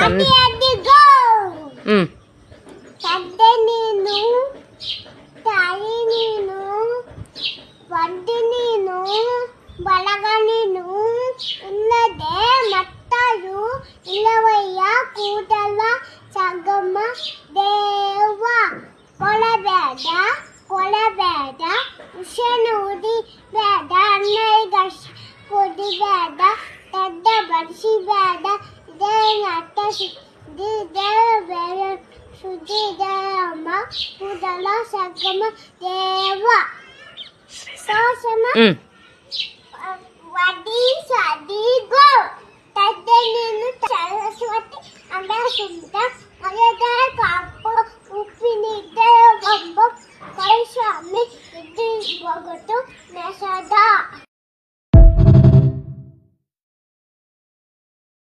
ಅಡಿ ಅಡಿ ಗೋ ತಂದೆ ನೀನು ತಾಯಿ ನೀನು ಬಂದು ನೀನು ಬಳಗ ನೀನು ಇಲ್ಲದೆ ಮತ್ತಾರು ಇಲ್ಲವಯ್ಯ ಕೂಡಲ ಸಂಗಮ ದೇವ ಕೊಳಬೇಡ ಹುಷನು ಉಡಿಬೇಡ ಅಣ್ಣಯ್ಯ ಕೊಡಿಬೇಡ ತಡ್ಡ ಬಡಿಸಿಬೇಡ ಇದೇ ನಟ್ಟ ಬೇರೆ ಸುದ್ದಿದಮ್ಮ ಕೂಡಲ ಸಂಗಮ ದೇವ ವಡಿ ಸಡಿ ಗೋ ತದ್ದೆ ನೀನು ಸರಸ್ವತಿ ಅಮ್ಮ ಸುಂದ ಮರದ ಕಾಪ ಉಪ್ಪಿನಿದ್ದ ಬೊಂಬ ಕೈ ಸ್ವಾಮಿ ಇದು ಒಗಟು ನೆಸದ